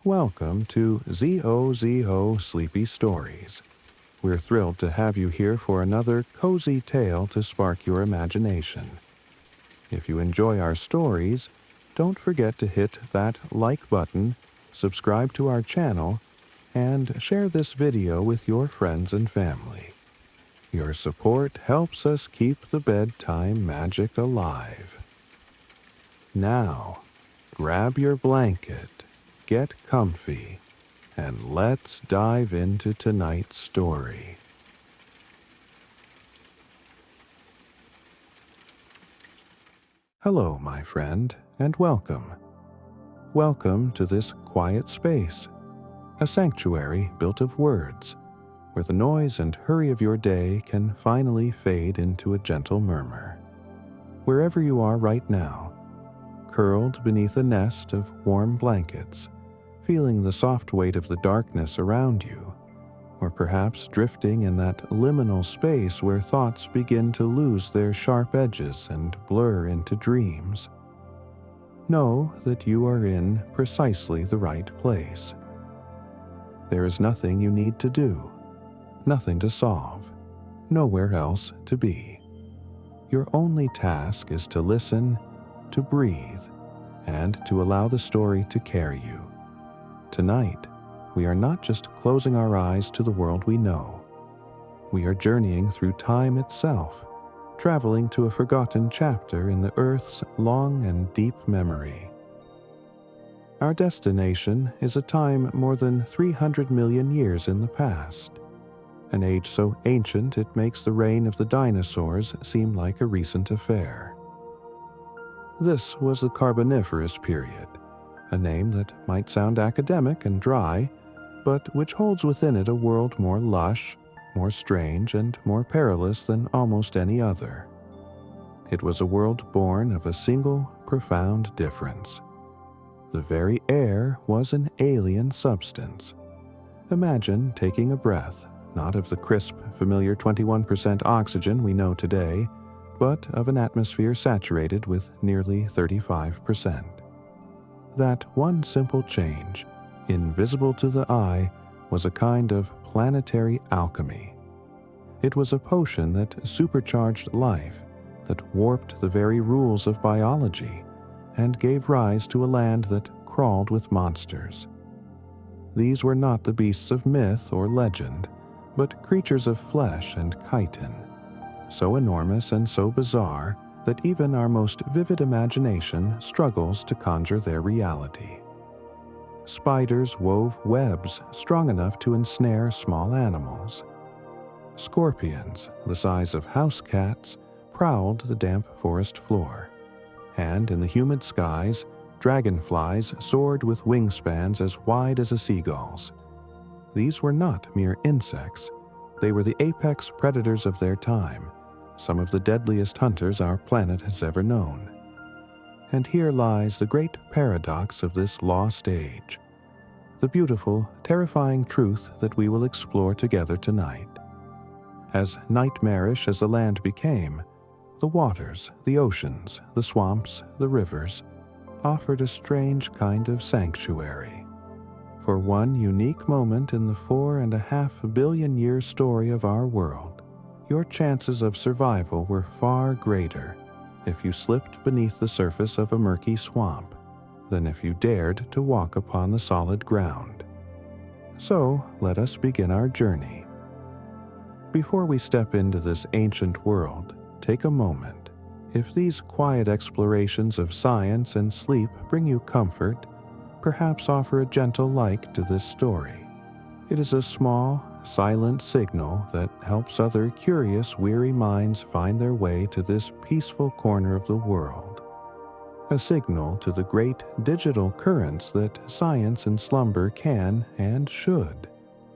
welcome to ZOZO Sleepy Stories. We're thrilled to have you here for another cozy tale to spark your imagination. If you enjoy our stories, don't forget to hit that like button, subscribe to our channel, and share this video with your friends and family. Your support helps us keep the bedtime magic alive. Now, grab your blanket, get comfy, and let's dive into tonight's story. Hello, my friend, and welcome. Welcome to this quiet space, a sanctuary built of words, where the noise and hurry of your day can finally fade into a gentle murmur. Wherever you are right now, curled beneath a nest of warm blankets, feeling the soft weight of the darkness around you, or perhaps drifting in that liminal space where thoughts begin to lose their sharp edges and blur into dreams. Know that you are in precisely the right place. There is nothing you need to do, nothing to solve, nowhere else to be. Your only task is to listen, to breathe, and to allow the story to carry you. Tonight, we are not just closing our eyes to the world we know. We are journeying through time itself, traveling to a forgotten chapter in the Earth's long and deep memory. Our destination is a time more than 300 million years in the past, an age so ancient it makes the reign of the dinosaurs seem like a recent affair. This was the Carboniferous period, a name that might sound academic and dry, but which holds within it a world more lush, more strange, and more perilous than almost any other. It was a world born of a single, profound difference. The very air was an alien substance. Imagine taking a breath, not of the crisp, familiar 21% oxygen we know today, but of an atmosphere saturated with nearly 35%. That one simple change, invisible to the eye, was a kind of planetary alchemy. It was a potion that supercharged life, that warped the very rules of biology, and gave rise to a land that crawled with monsters. These were not the beasts of myth or legend, but creatures of flesh and chitin, so enormous and so bizarre that even our most vivid imagination struggles to conjure their reality. Spiders wove webs strong enough to ensnare small animals. Scorpions, the size of house cats, prowled the damp forest floor. And in the humid skies, dragonflies soared with wingspans as wide as a seagull's. These were not mere insects. They were the apex predators of their time, some of the deadliest hunters our planet has ever known. And here lies the great paradox of this lost age, the beautiful, terrifying truth that we will explore together tonight. As nightmarish as the land became, the waters, the oceans, the swamps, the rivers, offered a strange kind of sanctuary. For one unique moment in the 4.5 billion year story of our world, your chances of survival were far greater if you slipped beneath the surface of a murky swamp than if you dared to walk upon the solid ground. So, let us begin our journey. Before we step into this ancient world, take a moment. If these quiet explorations of science and sleep bring you comfort, perhaps offer a gentle like to this story. It is a small, silent signal that helps other curious, weary minds find their way to this peaceful corner of the world. A signal to the great digital currents that science and slumber can and should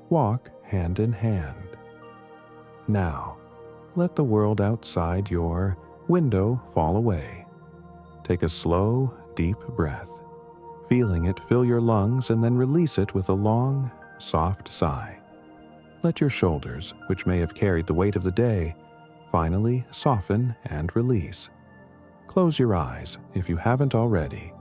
walk hand in hand. Now, let the world outside your window fall away. Take a slow, deep breath, feeling it fill your lungs and then release it with a long, soft sigh. Let your shoulders, which may have carried the weight of the day, finally soften and release. Close your eyes if you haven't already,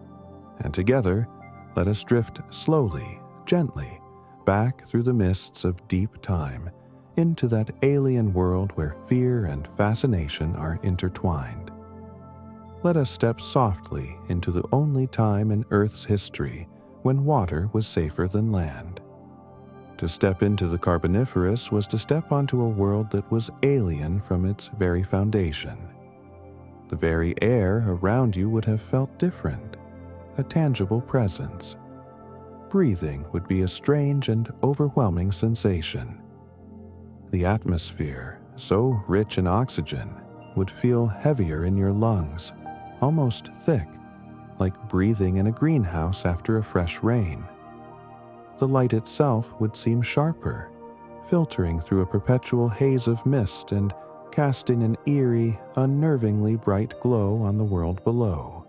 and together, let us drift slowly gently back through the mists of deep time into that alien world where fear and fascination are intertwined. Let us step softly into the only time in Earth's history when water was safer than land. To step into the Carboniferous was to step onto a world that was alien from its very foundation. The very air around you would have felt different, a tangible presence. Breathing would be a strange and overwhelming sensation. The atmosphere, so rich in oxygen, would feel heavier in your lungs, almost thick, like breathing in a greenhouse after a fresh rain. The light itself would seem sharper, filtering through a perpetual haze of mist and casting an eerie, unnervingly bright glow on the world below.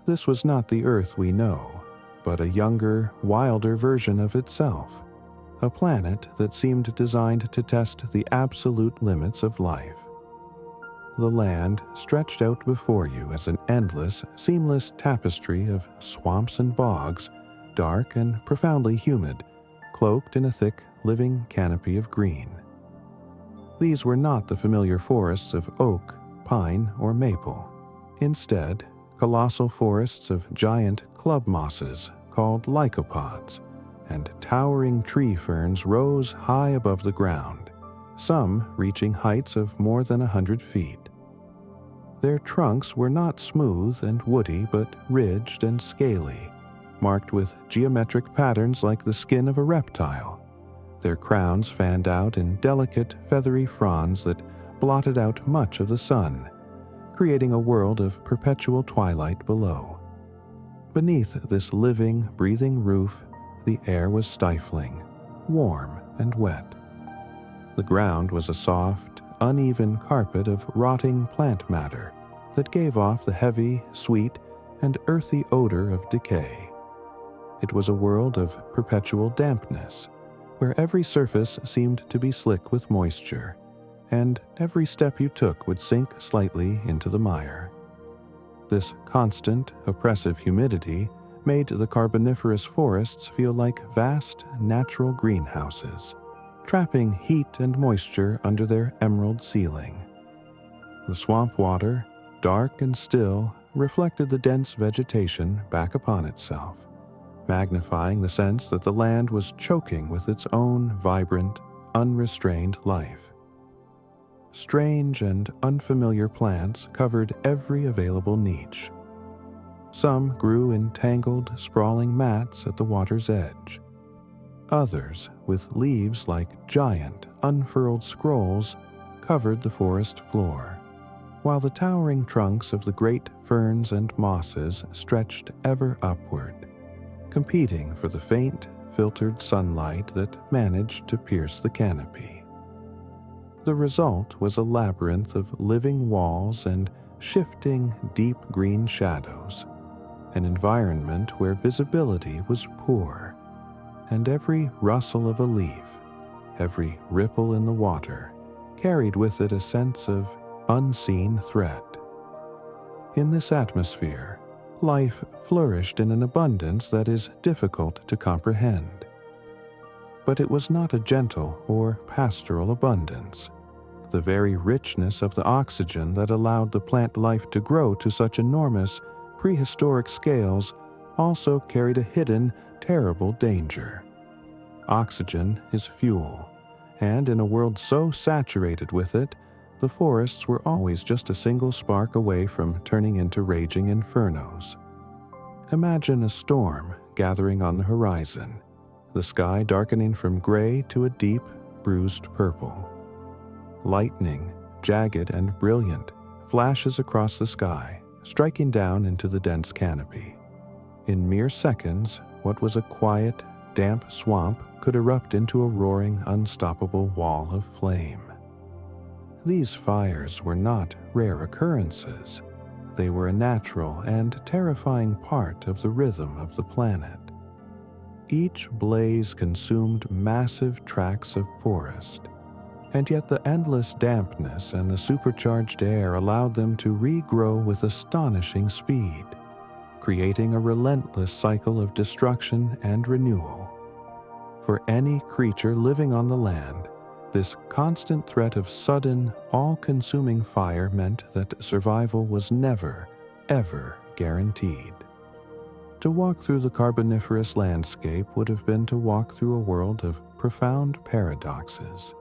This was not the Earth we know, but a younger, wilder version of itself, a planet that seemed designed to test the absolute limits of life. The land stretched out before you as an endless, seamless tapestry of swamps and bogs, dark and profoundly humid, cloaked in a thick, living canopy of green. These were not the familiar forests of oak, pine, or maple. Instead, colossal forests of giant club mosses called lycopods and towering tree ferns rose high above the ground, some reaching heights of more than 100 feet. Their trunks were not smooth and woody but ridged and scaly, marked with geometric patterns like the skin of a reptile. Their crowns fanned out in delicate, feathery fronds that blotted out much of the sun, creating a world of perpetual twilight below. Beneath this living, breathing roof, the air was stifling, warm and wet. The ground was a soft, uneven carpet of rotting plant matter that gave off the heavy, sweet, and earthy odor of decay. It was a world of perpetual dampness, where every surface seemed to be slick with moisture, and every step you took would sink slightly into the mire. This constant, oppressive humidity made the Carboniferous forests feel like vast, natural greenhouses, trapping heat and moisture under their emerald ceiling. The swamp water, dark and still, reflected the dense vegetation back upon itself, magnifying the sense that the land was choking with its own vibrant, unrestrained life. Strange and unfamiliar plants covered every available niche. Some grew in tangled, sprawling mats at the water's edge. Others, with leaves like giant, unfurled scrolls, covered the forest floor, while the towering trunks of the great ferns and mosses stretched ever upward, competing for the faint, filtered sunlight that managed to pierce the canopy. The result was a labyrinth of living walls and shifting, deep green shadows, an environment where visibility was poor, and every rustle of a leaf, every ripple in the water, carried with it a sense of unseen threat. In this atmosphere, life flourished in an abundance that is difficult to comprehend. But it was not a gentle or pastoral abundance. The very richness of the oxygen that allowed the plant life to grow to such enormous, prehistoric scales also carried a hidden, terrible danger. Oxygen is fuel, and in a world so saturated with it, the forests were always just a single spark away from turning into raging infernos. Imagine a storm gathering on the horizon, the sky darkening from gray to a deep, bruised purple. Lightning, jagged and brilliant, flashes across the sky, striking down into the dense canopy. In mere seconds, what was a quiet, damp swamp could erupt into a roaring, unstoppable wall of flame. These fires were not rare occurrences. They were a natural and terrifying part of the rhythm of the planet. Each blaze consumed massive tracts of forest, and yet the endless dampness and the supercharged air allowed them to regrow with astonishing speed, creating a relentless cycle of destruction and renewal. For any creature living on the land, this constant threat of sudden, all-consuming fire meant that survival was never, ever guaranteed. To walk through the Carboniferous landscape would have been to walk through a world of profound paradoxes.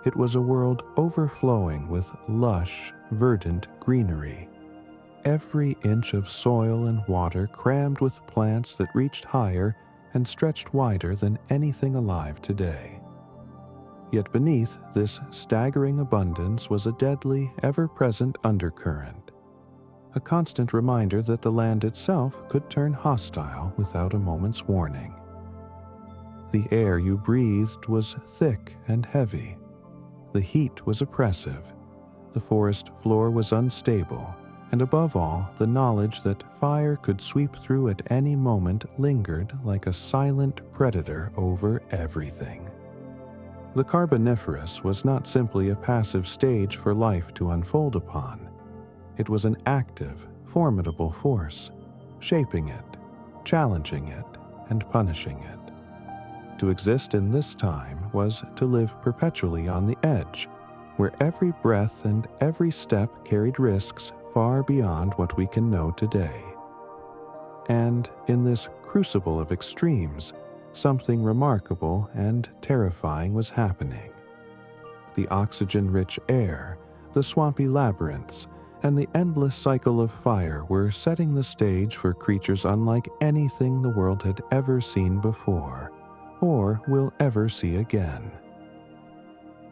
It was a world overflowing with lush, verdant greenery. Every inch of soil and water crammed with plants that reached higher and stretched wider than anything alive today. Yet beneath this staggering abundance was a deadly, ever-present undercurrent, a constant reminder that the land itself could turn hostile without a moment's warning. The air you breathed was thick and heavy. The heat was oppressive. The forest floor was unstable, and above all, the knowledge that fire could sweep through at any moment lingered like a silent predator over everything. The Carboniferous was not simply a passive stage for life to unfold upon. It was an active, formidable force, shaping it, challenging it, and punishing it. To exist in this time was to live perpetually on the edge, where every breath and every step carried risks far beyond what we can know today. And in this crucible of extremes, something remarkable and terrifying was happening. The oxygen-rich air, the swampy labyrinths, and the endless cycle of fire were setting the stage for creatures unlike anything the world had ever seen before, or will ever see again.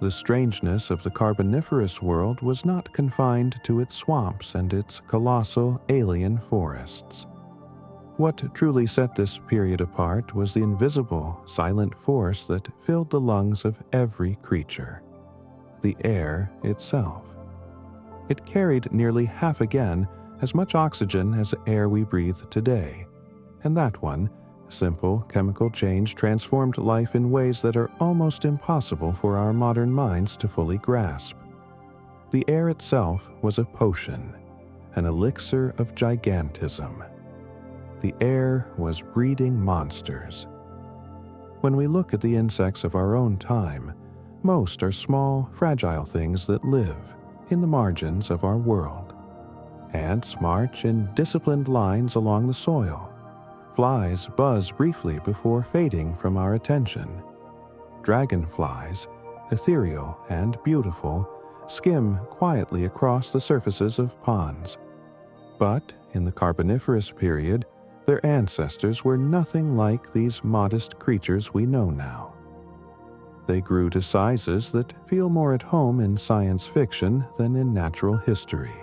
The strangeness of the Carboniferous world was not confined to its swamps and its colossal alien forests. What truly set this period apart was the invisible, silent force that filled the lungs of every creature: the air itself. It carried nearly half again as much oxygen as air we breathe today, and that one simple chemical change transformed life in ways that are almost impossible for our modern minds to fully grasp. The air itself was a potion, an elixir of gigantism. The air was breeding monsters. When we look at the insects of our own time, most are small, fragile things that live in the margins of our world. Ants march in disciplined lines along the soil. Flies buzz briefly before fading from our attention. Dragonflies, ethereal and beautiful, skim quietly across the surfaces of ponds. But in the Carboniferous period, their ancestors were nothing like these modest creatures we know now. They grew to sizes that feel more at home in science fiction than in natural history.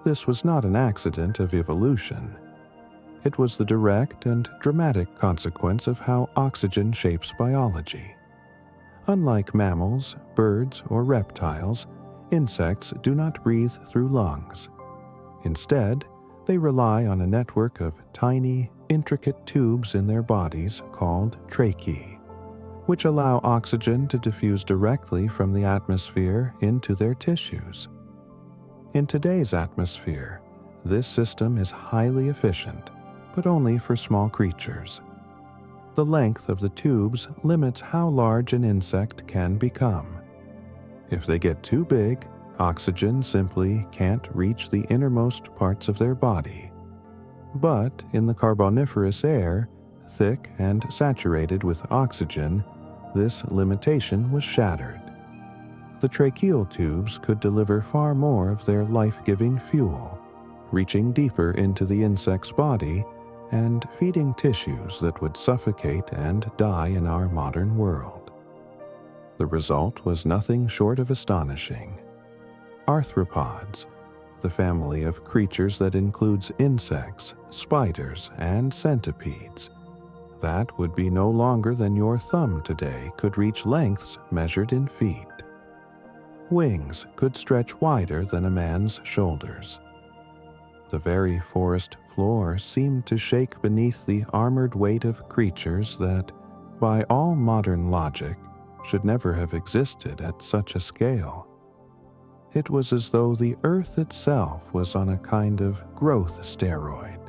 This was not an accident of evolution. It was the direct and dramatic consequence of how oxygen shapes biology. Unlike mammals, birds, or reptiles, insects do not breathe through lungs. Instead, they rely on a network of tiny, intricate tubes in their bodies called tracheae, which allow oxygen to diffuse directly from the atmosphere into their tissues. In today's atmosphere, this system is highly efficient, but only for small creatures. The length of the tubes limits how large an insect can become. If they get too big, oxygen simply can't reach the innermost parts of their body. But in the Carboniferous air, thick and saturated with oxygen, this limitation was shattered. The tracheal tubes could deliver far more of their life-giving fuel, reaching deeper into the insect's body and feeding tissues that would suffocate and die in our modern world. The result was nothing short of astonishing. Arthropods, the family of creatures that includes insects, spiders, and centipedes, that would be no longer than your thumb today, could reach lengths measured in feet. Wings could stretch wider than a man's shoulders. The very forest floor seemed to shake beneath the armored weight of creatures that, by all modern logic, should never have existed at such a scale. It was as though the earth itself was on a kind of growth steroid,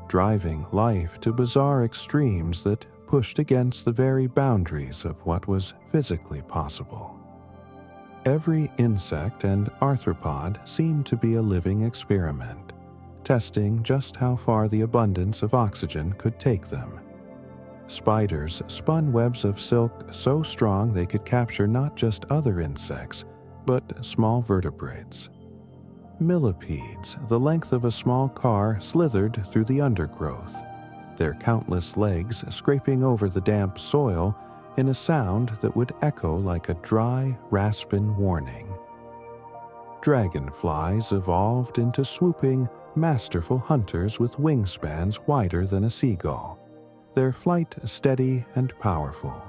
driving life to bizarre extremes that pushed against the very boundaries of what was physically possible. Every insect and arthropod seemed to be a living experiment, testing just how far the abundance of oxygen could take them. Spiders spun webs of silk so strong they could capture not just other insects, but small vertebrates. Millipedes, the length of a small car, slithered through the undergrowth, their countless legs scraping over the damp soil in a sound that would echo like a dry, rasping warning. Dragonflies evolved into swooping, masterful hunters with wingspans wider than a seagull, their flight steady and powerful,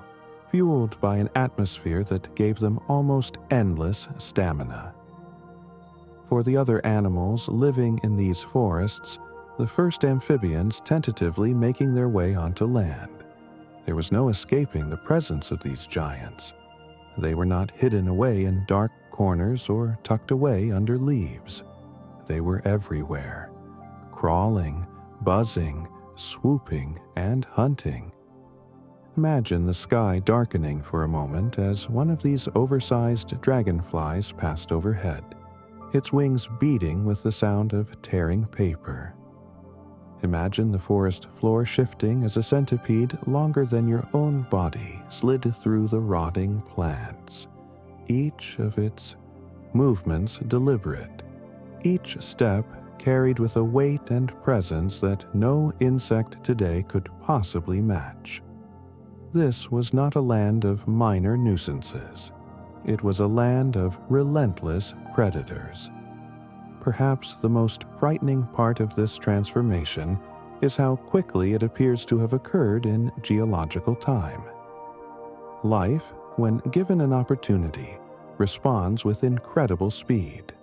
fueled by an atmosphere that gave them almost endless stamina. For the other animals living in these forests, the first amphibians tentatively making their way onto land. There was no escaping the presence of these giants. They were not hidden away in dark corners or tucked away under leaves. They were everywhere, crawling, buzzing, swooping, and hunting. Imagine the sky darkening for a moment as one of these oversized dragonflies passed overhead, its wings beating with the sound of tearing paper. Imagine the forest floor shifting as a centipede longer than your own body slid through the rotting plants, each of its movements deliberate, each step carried with a weight and presence that no insect today could possibly match. This was not a land of minor nuisances. It was a land of relentless predators. Perhaps the most frightening part of this transformation is how quickly it appears to have occurred in geological time. Life, when given an opportunity, responds with incredible speed.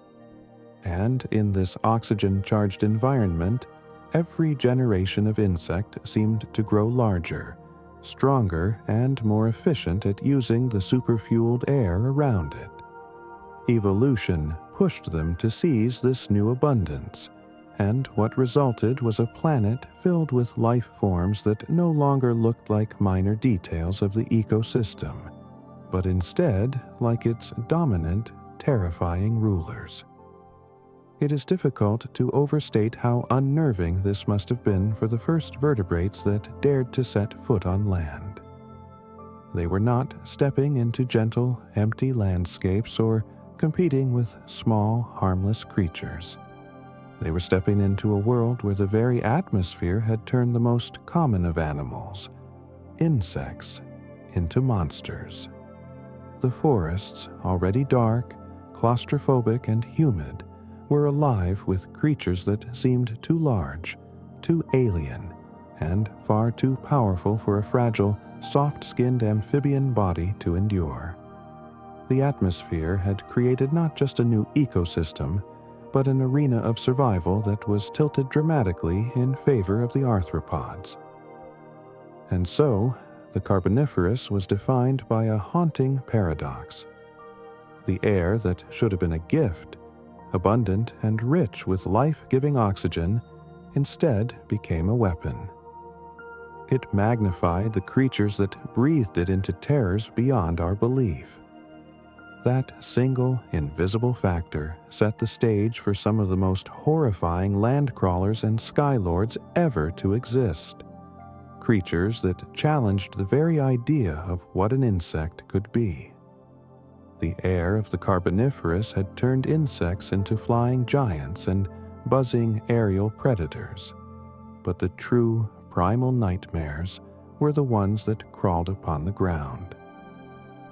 And in this oxygen-charged environment, every generation of insect seemed to grow larger, stronger, and more efficient at using the superfueled air around it. Evolution pushed them to seize this new abundance, and what resulted was a planet filled with life forms that no longer looked like minor details of the ecosystem, but instead like its dominant, terrifying rulers. It is difficult to overstate how unnerving this must have been for the first vertebrates that dared to set foot on land. They were not stepping into gentle, empty landscapes or competing with small, harmless creatures. They were stepping into a world where the very atmosphere had turned the most common of animals, insects, into monsters. The forests, already dark, claustrophobic, and humid, were alive with creatures that seemed too large, too alien, and far too powerful for a fragile, soft-skinned amphibian body to endure. The atmosphere had created not just a new ecosystem, but an arena of survival that was tilted dramatically in favor of the arthropods. And so, the Carboniferous was defined by a haunting paradox. The air that should have been a gift, abundant and rich with life-giving oxygen, instead became a weapon. It magnified the creatures that breathed it into terrors beyond our belief. That single, invisible factor set the stage for some of the most horrifying land crawlers and skylords ever to exist. Creatures that challenged the very idea of what an insect could be. The air of the Carboniferous had turned insects into flying giants and buzzing aerial predators, but the true primal nightmares were the ones that crawled upon the ground.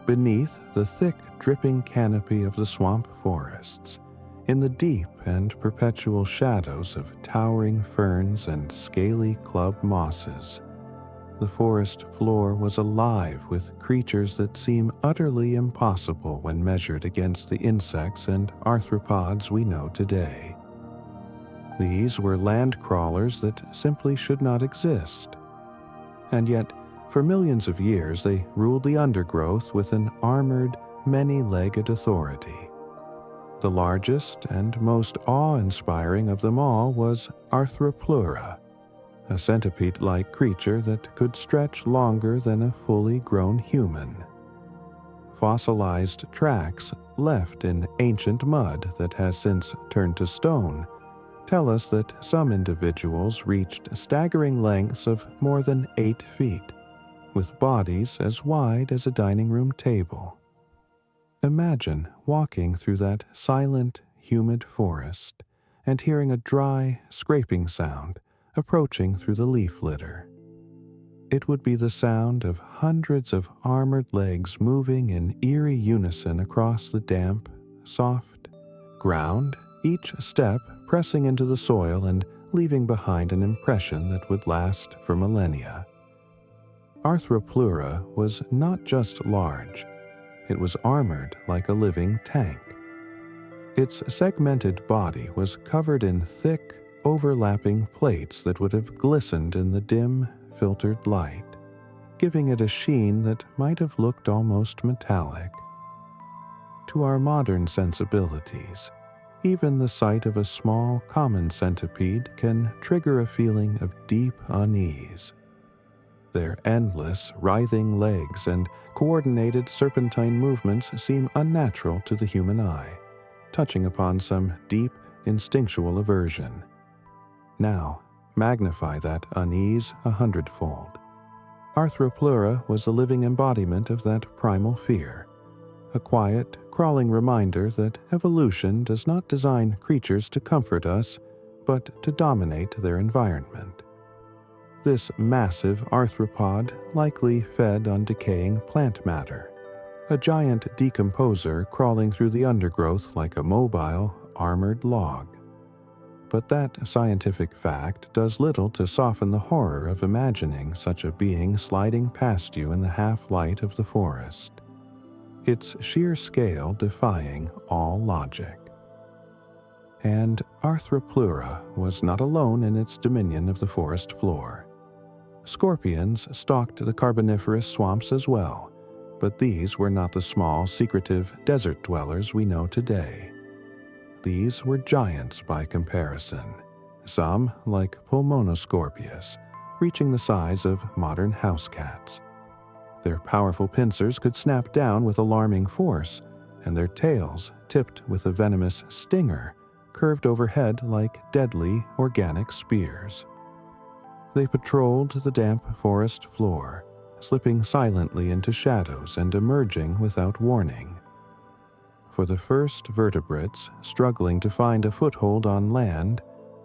Beneath the thick, dripping canopy of the swamp forests, in the deep and perpetual shadows of towering ferns and scaly club mosses, the forest floor was alive with creatures that seem utterly impossible when measured against the insects and arthropods we know today. These were land crawlers that simply should not exist. And yet, for millions of years, they ruled the undergrowth with an armored, many-legged authority. The largest and most awe-inspiring of them all was Arthropleura, a centipede-like creature that could stretch longer than a fully grown human. Fossilized tracks left in ancient mud that has since turned to stone tell us that some individuals reached staggering lengths of more than 8 feet, with bodies as wide as a dining room table. Imagine walking through that silent, humid forest and hearing a dry, scraping sound approaching through the leaf litter. It would be the sound of hundreds of armored legs moving in eerie unison across the damp, soft ground, each step pressing into the soil and leaving behind an impression that would last for millennia. Arthropleura was not just large, it was armored like a living tank. Its segmented body was covered in thick, overlapping plates that would have glistened in the dim, filtered light, giving it a sheen that might have looked almost metallic. To our modern sensibilities, even the sight of a small, common centipede can trigger a feeling of deep unease. Their endless, writhing legs and coordinated serpentine movements seem unnatural to the human eye, touching upon some deep, instinctual aversion. Now, magnify that unease 100-fold. Arthropleura was the living embodiment of that primal fear, a quiet, crawling reminder that evolution does not design creatures to comfort us, but to dominate their environment. This massive arthropod likely fed on decaying plant matter, a giant decomposer crawling through the undergrowth like a mobile, armored log. But that scientific fact does little to soften the horror of imagining such a being sliding past you in the half-light of the forest, its sheer scale defying all logic. And Arthropleura was not alone in its dominion of the forest floor. Scorpions stalked the Carboniferous swamps as well, but these were not the small, secretive desert dwellers we know today. These were giants by comparison, some, like Pulmonoscorpius, reaching the size of modern house cats. Their powerful pincers could snap down with alarming force, and their tails, tipped with a venomous stinger, curved overhead like deadly organic spears. They patrolled the damp forest floor, slipping silently into shadows and emerging without warning. For the first vertebrates struggling to find a foothold on land,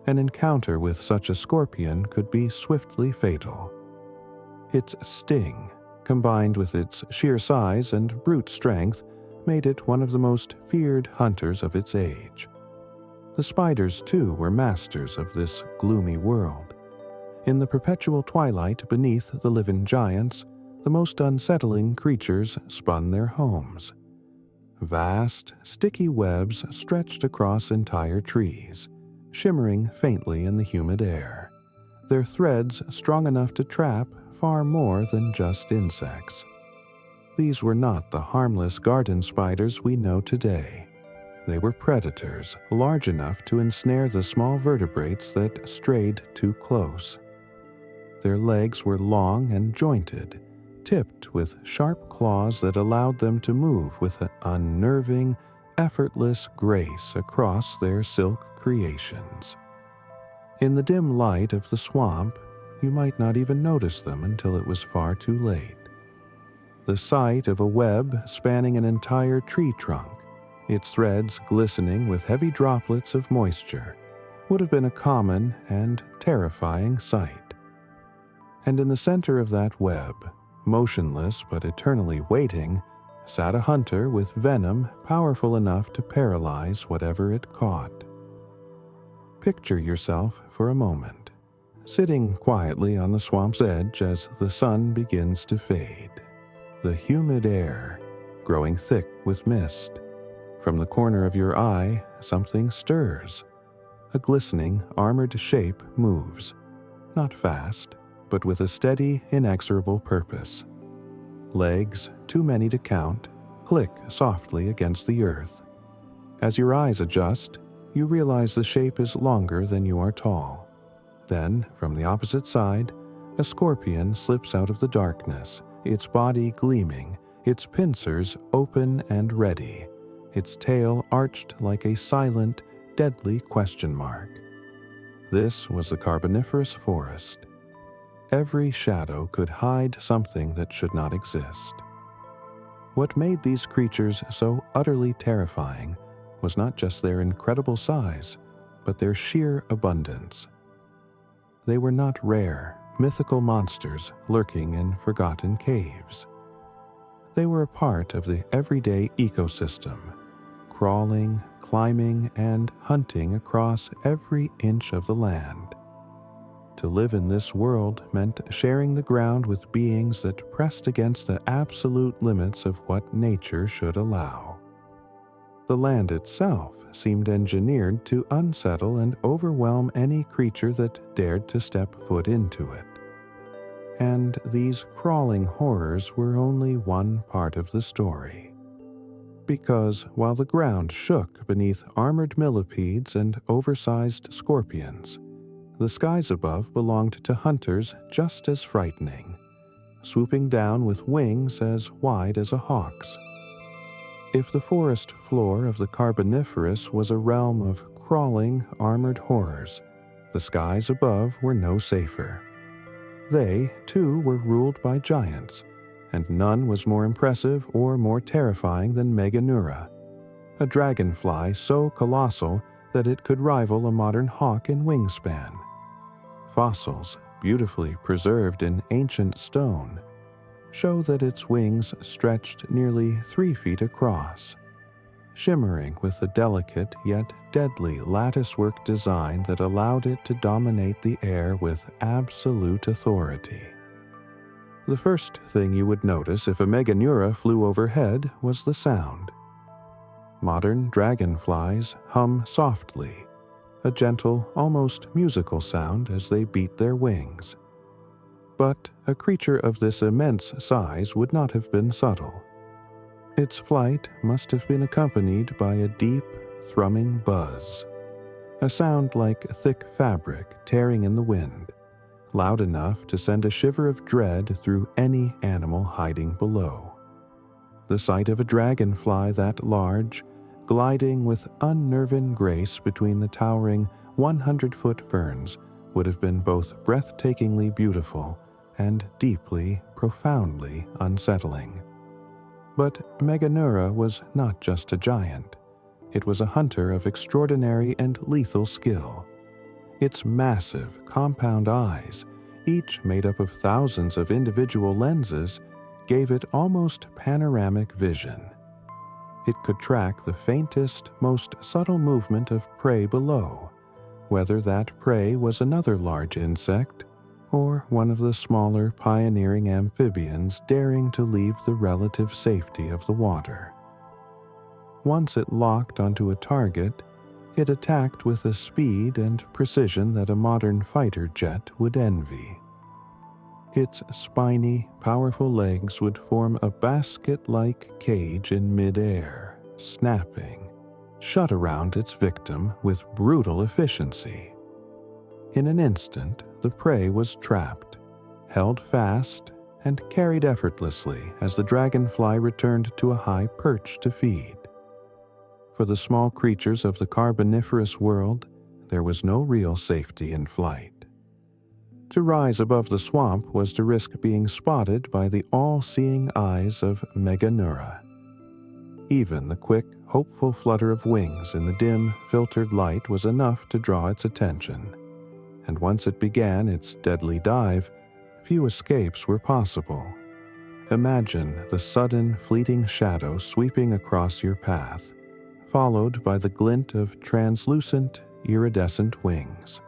an encounter with such a scorpion could be swiftly fatal. Its sting, combined with its sheer size and brute strength, made it one of the most feared hunters of its age. The spiders, too, were masters of this gloomy world. In the perpetual twilight beneath the living giants, the most unsettling creatures spun their homes. Vast, sticky webs stretched across entire trees, shimmering faintly in the humid air, their threads strong enough to trap far more than just insects. These were not the harmless garden spiders we know today. They were predators large enough to ensnare the small vertebrates that strayed too close. Their legs were long and jointed, tipped with sharp claws that allowed them to move with an unnerving, effortless grace across their silk creations. In the dim light of the swamp, you might not even notice them until it was far too late. The sight of a web spanning an entire tree trunk, its threads glistening with heavy droplets of moisture, would have been a common and terrifying sight. And in the center of that web, motionless but eternally waiting, sat a hunter with venom powerful enough to paralyze whatever it caught. Picture yourself for a moment, sitting quietly on the swamp's edge as the sun begins to fade, the humid air growing thick with mist. From the corner of your eye, something stirs. A glistening, armored shape moves, not fast, but with a steady, inexorable purpose. Legs, too many to count, click softly against the earth. As your eyes adjust, you realize the shape is longer than you are tall. Then, from the opposite side, a scorpion slips out of the darkness, its body gleaming, its pincers open and ready, its tail arched like a silent, deadly question mark. This was the Carboniferous forest. Every shadow could hide something that should not exist. What made these creatures so utterly terrifying was not just their incredible size, but their sheer abundance. They were not rare, mythical monsters lurking in forgotten caves. They were a part of the everyday ecosystem, crawling, climbing, and hunting across every inch of the land. To live in this world meant sharing the ground with beings that pressed against the absolute limits of what nature should allow. The land itself seemed engineered to unsettle and overwhelm any creature that dared to step foot into it. And these crawling horrors were only one part of the story. Because while the ground shook beneath armored millipedes and oversized scorpions, the skies above belonged to hunters just as frightening, swooping down with wings as wide as a hawk's. If the forest floor of the Carboniferous was a realm of crawling, armored horrors, the skies above were no safer. They, too, were ruled by giants, and none was more impressive or more terrifying than Meganeura, a dragonfly so colossal that it could rival a modern hawk in wingspan. Fossils, beautifully preserved in ancient stone, show that its wings stretched nearly 3 feet across, shimmering with a delicate yet deadly latticework design that allowed it to dominate the air with absolute authority. The first thing you would notice if a Meganeura flew overhead was the sound. Modern dragonflies hum softly, a gentle, almost musical sound as they beat their wings. But a creature of this immense size would not have been subtle. Its flight must have been accompanied by a deep, thrumming buzz, a sound like thick fabric tearing in the wind, loud enough to send a shiver of dread through any animal hiding below. The sight of a dragonfly that large, gliding with unnerving grace between the towering 100-foot ferns, would have been both breathtakingly beautiful and deeply, profoundly unsettling. But Meganeura was not just a giant. It was a hunter of extraordinary and lethal skill. Its massive, compound eyes, each made up of thousands of individual lenses, gave it almost panoramic vision. It could track the faintest, most subtle movement of prey below, whether that prey was another large insect or one of the smaller pioneering amphibians daring to leave the relative safety of the water. Once it locked onto a target, it attacked with a speed and precision that a modern fighter jet would envy. Its spiny, powerful legs would form a basket-like cage in mid-air, snapping, shut around its victim with brutal efficiency. In an instant, the prey was trapped, held fast, and carried effortlessly as the dragonfly returned to a high perch to feed. For the small creatures of the Carboniferous world, there was no real safety in flight. To rise above the swamp was to risk being spotted by the all-seeing eyes of Meganeura. Even the quick, hopeful flutter of wings in the dim, filtered light was enough to draw its attention. And once it began its deadly dive, few escapes were possible. Imagine the sudden, fleeting shadow sweeping across your path, followed by the glint of translucent, iridescent wings,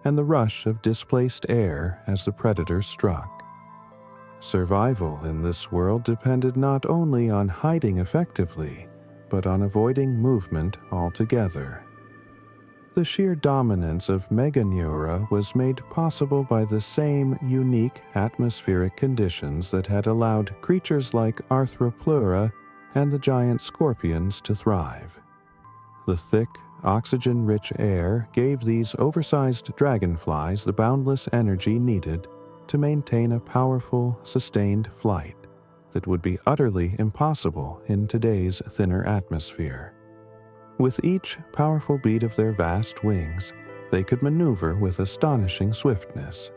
and the rush of displaced air as the predator struck. Survival in this world depended not only on hiding effectively, but on avoiding movement altogether. The sheer dominance of Meganeura was made possible by the same unique atmospheric conditions that had allowed creatures like Arthropleura and the giant scorpions to thrive. The thick, oxygen-rich air gave these oversized dragonflies the boundless energy needed to maintain a powerful, sustained flight that would be utterly impossible in today's thinner atmosphere. With each powerful beat of their vast wings, they could maneuver with astonishing swiftness,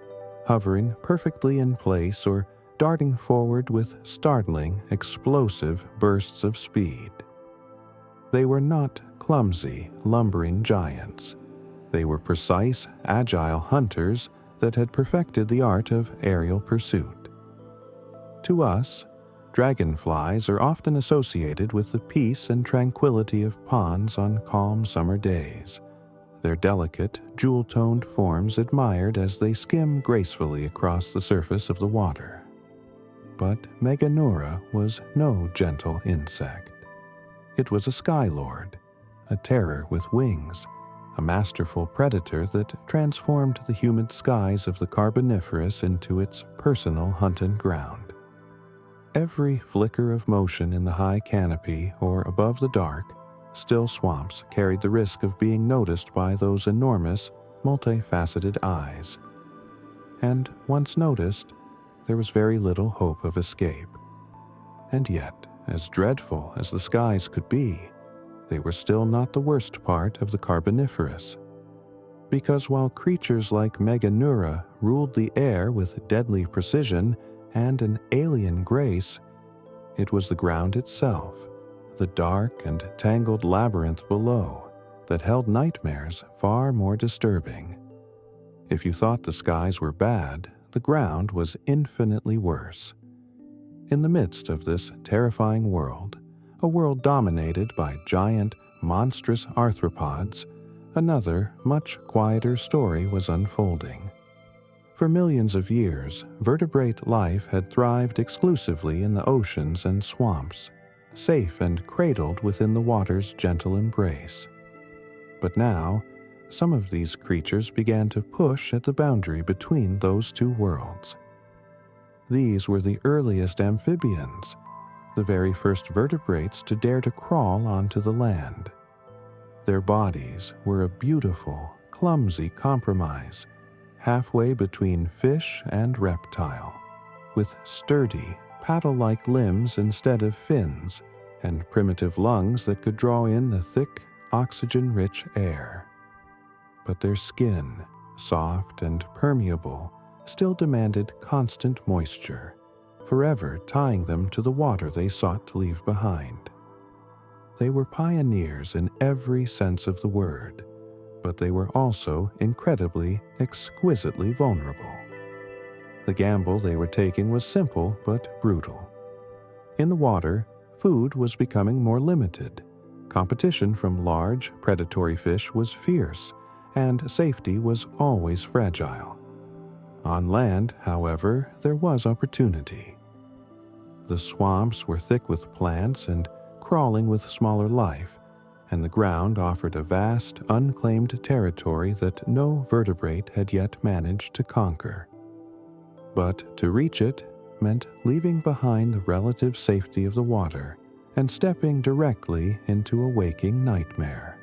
hovering perfectly in place or darting forward with startling, explosive bursts of speed. They were not clumsy, lumbering giants. They were precise, agile hunters that had perfected the art of aerial pursuit. To us, dragonflies are often associated with the peace and tranquility of ponds on calm summer days, their delicate, jewel-toned forms admired as they skim gracefully across the surface of the water. But Meganura was no gentle insect. It was a sky lord, a terror with wings, a masterful predator that transformed the humid skies of the Carboniferous into its personal hunting ground. Every flicker of motion in the high canopy or above the dark, still swamps carried the risk of being noticed by those enormous, multifaceted eyes. And once noticed, there was very little hope of escape. And yet, as dreadful as the skies could be, they were still not the worst part of the Carboniferous. Because while creatures like Meganura ruled the air with deadly precision and an alien grace, it was the ground itself, the dark and tangled labyrinth below, that held nightmares far more disturbing. If you thought the skies were bad, the ground was infinitely worse. In the midst of this terrifying world, a world dominated by giant, monstrous arthropods, another, much quieter story was unfolding. For millions of years, vertebrate life had thrived exclusively in the oceans and swamps, safe and cradled within the water's gentle embrace. But now, some of these creatures began to push at the boundary between those two worlds. These were the earliest amphibians, the very first vertebrates to dare to crawl onto the land. Their bodies were a beautiful, clumsy compromise, halfway between fish and reptile, with sturdy, paddle-like limbs instead of fins, and primitive lungs that could draw in the thick, oxygen-rich air. But their skin, soft and permeable, still demanded constant moisture, forever tying them to the water they sought to leave behind. They were pioneers in every sense of the word, but they were also incredibly, exquisitely vulnerable. The gamble they were taking was simple but brutal. In the water, food was becoming more limited. Competition from large, predatory fish was fierce, and safety was always fragile. On land, however, there was opportunity. The swamps were thick with plants and crawling with smaller life, and the ground offered a vast, unclaimed territory that no vertebrate had yet managed to conquer. But to reach it meant leaving behind the relative safety of the water and stepping directly into a waking nightmare.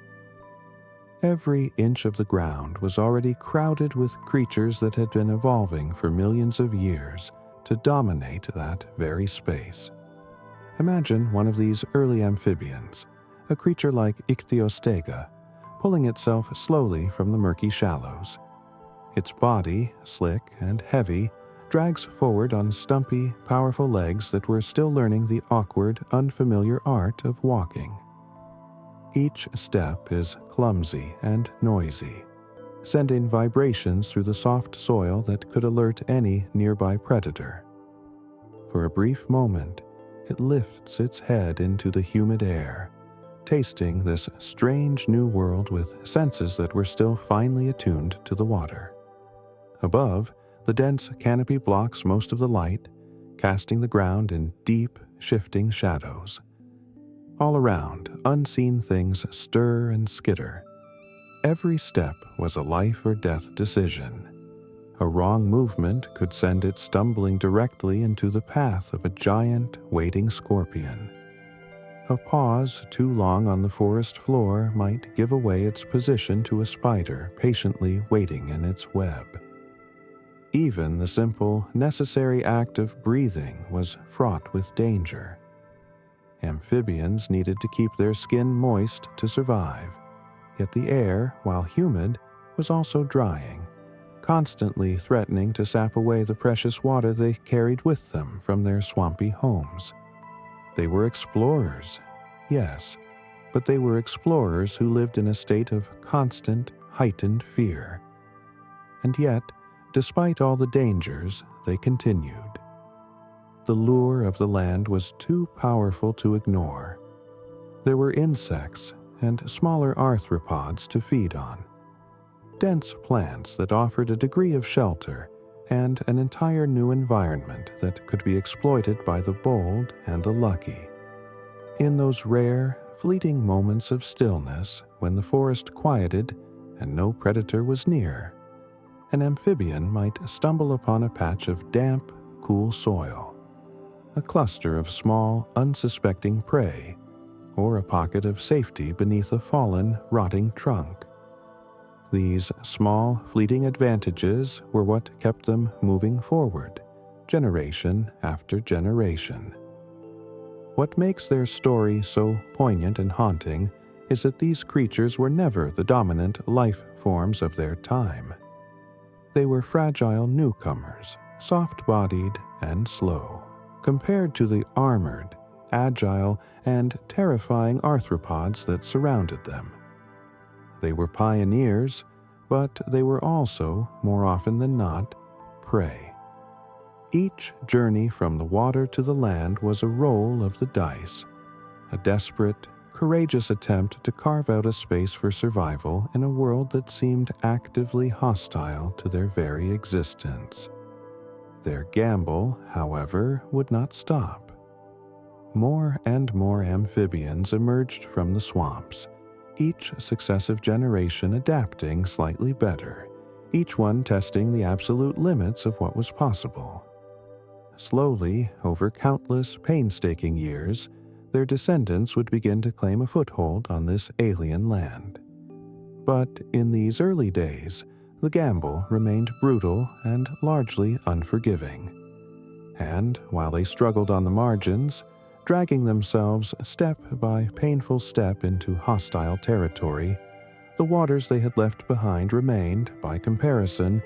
Every inch of the ground was already crowded with creatures that had been evolving for millions of years to dominate that very space. Imagine one of these early amphibians, a creature like Ichthyostega, pulling itself slowly from the murky shallows. Its body, slick and heavy, drags forward on stumpy, powerful legs that were still learning the awkward, unfamiliar art of walking. Each step is clumsy and noisy, sending vibrations through the soft soil that could alert any nearby predator. For a brief moment, it lifts its head into the humid air, tasting this strange new world with senses that were still finely attuned to the water. Above, the dense canopy blocks most of the light, casting the ground in deep, shifting shadows. All around, unseen things stir and skitter. Every step was a life or death decision. A wrong movement could send it stumbling directly into the path of a giant, waiting scorpion. A pause too long on the forest floor might give away its position to a spider patiently waiting in its web. Even the simple, necessary act of breathing was fraught with danger. Amphibians needed to keep their skin moist to survive, yet the air, while humid, was also drying, constantly threatening to sap away the precious water they carried with them from their swampy homes. They were explorers, yes, but they were explorers who lived in a state of constant, heightened fear. And yet, despite all the dangers, they continued. The lure of the land was too powerful to ignore. There were insects and smaller arthropods to feed on, dense plants that offered a degree of shelter and an entire new environment that could be exploited by the bold and the lucky. In those rare, fleeting moments of stillness when the forest quieted and no predator was near, an amphibian might stumble upon a patch of damp, cool soil, a cluster of small, unsuspecting prey, or a pocket of safety beneath a fallen, rotting trunk. These small, fleeting advantages were what kept them moving forward, generation after generation. What makes their story so poignant and haunting is that these creatures were never the dominant life forms of their time. They were fragile newcomers, soft-bodied and slow, compared to the armored, agile, and terrifying arthropods that surrounded them. They were pioneers, but they were also, more often than not, prey. Each journey from the water to the land was a roll of the dice, a desperate, courageous attempt to carve out a space for survival in a world that seemed actively hostile to their very existence. Their gamble, however, would not stop. More and more amphibians emerged from the swamps, each successive generation adapting slightly better, each one testing the absolute limits of what was possible. Slowly, over countless painstaking years, their descendants would begin to claim a foothold on this alien land. But in these early days, the gamble remained brutal and largely unforgiving. And while they struggled on the margins, dragging themselves step by painful step into hostile territory, the waters they had left behind remained, by comparison,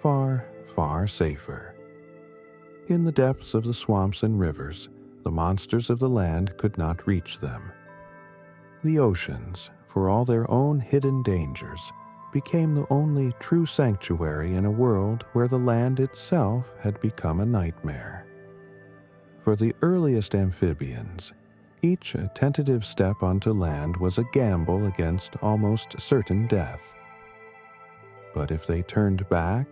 far, far safer. In the depths of the swamps and rivers, the monsters of the land could not reach them. The oceans, for all their own hidden dangers, became the only true sanctuary in a world where the land itself had become a nightmare. For the earliest amphibians, each tentative step onto land was a gamble against almost certain death. But if they turned back,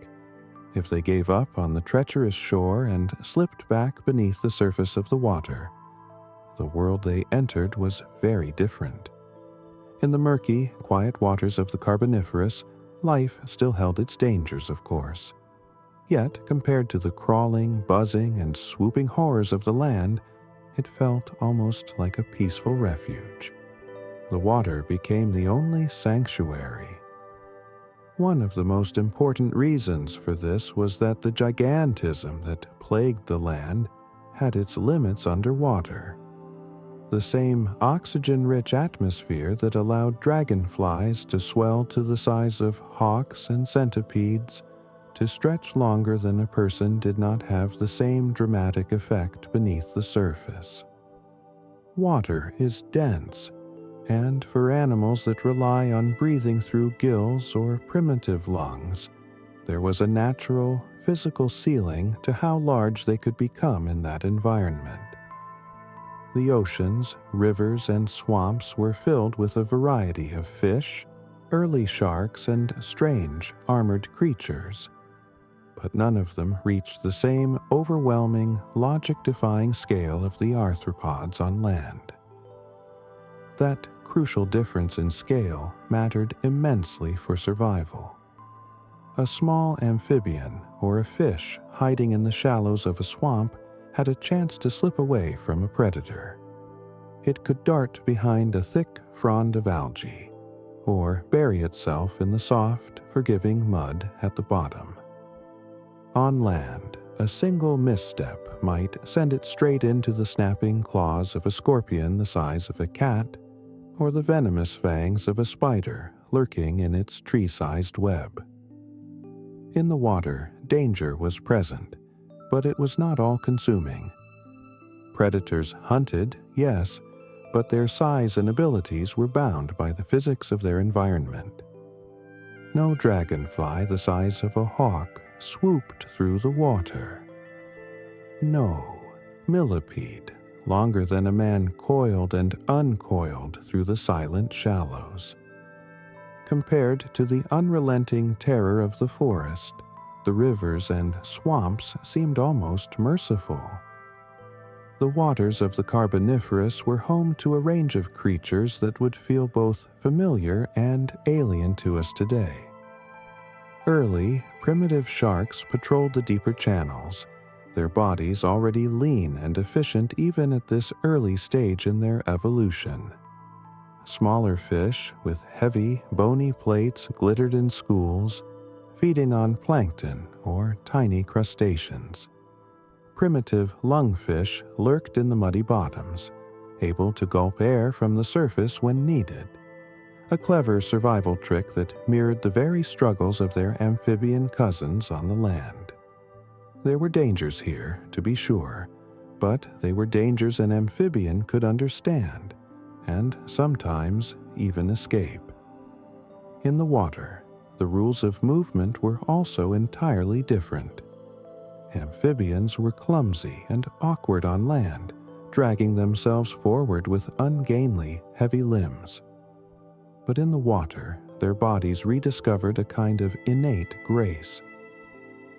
if they gave up on the treacherous shore and slipped back beneath the surface of the water, the world they entered was very different. In the murky, quiet waters of the Carboniferous, life still held its dangers, of course. Yet, compared to the crawling, buzzing, and swooping horrors of the land, it felt almost like a peaceful refuge. The water became the only sanctuary. One of the most important reasons for this was that the gigantism that plagued the land had its limits underwater. The same oxygen-rich atmosphere that allowed dragonflies to swell to the size of hawks and centipedes to stretch longer than a person did not have the same dramatic effect beneath the surface. Water is dense, and for animals that rely on breathing through gills or primitive lungs, there was a natural, physical ceiling to how large they could become in that environment. The oceans, rivers, and swamps were filled with a variety of fish, early sharks, and strange, armored creatures. But none of them reached the same overwhelming, logic-defying scale of the arthropods on land. That crucial difference in scale mattered immensely for survival. A small amphibian or a fish hiding in the shallows of a swamp had a chance to slip away from a predator. it could dart behind a thick frond of algae, or bury itself in the soft, forgiving mud at the bottom. On land, a single misstep might send it straight into the snapping claws of a scorpion the size of a cat, or the venomous fangs of a spider lurking in its tree-sized web. In the water, danger was present, but it was not all-consuming. Predators hunted, yes, but their size and abilities were bound by the physics of their environment. No dragonfly the size of a hawk swooped through the water. No millipede longer than a man coiled and uncoiled through the silent shallows. Compared to the unrelenting terror of the forest, the rivers and swamps seemed almost merciful. The waters of the Carboniferous were home to a range of creatures that would feel both familiar and alien to us today. Early, primitive sharks patrolled the deeper channels, their bodies already lean and efficient even at this early stage in their evolution. Smaller fish with heavy, bony plates glittered in schools, feeding on plankton or tiny crustaceans. Primitive lungfish lurked in the muddy bottoms, able to gulp air from the surface when needed, a clever survival trick that mirrored the very struggles of their amphibian cousins on the land. There were dangers here, to be sure, but they were dangers an amphibian could understand, and sometimes even escape. In the water, the rules of movement were also entirely different. Amphibians were clumsy and awkward on land, dragging themselves forward with ungainly, heavy limbs. But in the water, their bodies rediscovered a kind of innate grace.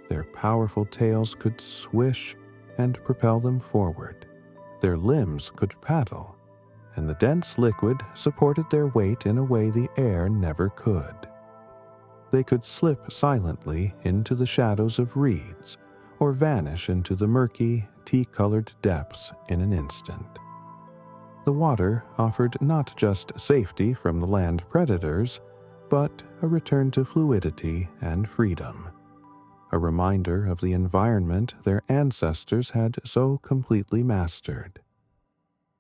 Their powerful tails could swish and propel them forward. Their limbs could paddle, and the dense liquid supported their weight in a way the air never could. They could slip silently into the shadows of reeds, or vanish into the murky, tea-colored depths in an instant. The water offered not just safety from the land predators, but a return to fluidity and freedom, a reminder of the environment their ancestors had so completely mastered.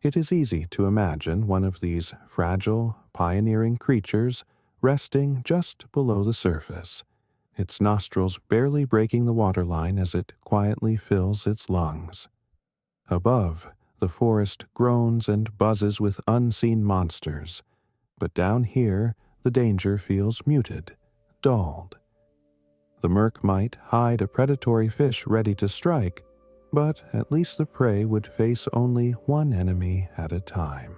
It is easy to imagine one of these fragile, pioneering creatures resting just below the surface, its nostrils barely breaking the waterline as it quietly fills its lungs. Above, the forest groans and buzzes with unseen monsters, but down here the danger feels muted, dulled. The murk might hide a predatory fish ready to strike, but at least the prey would face only one enemy at a time.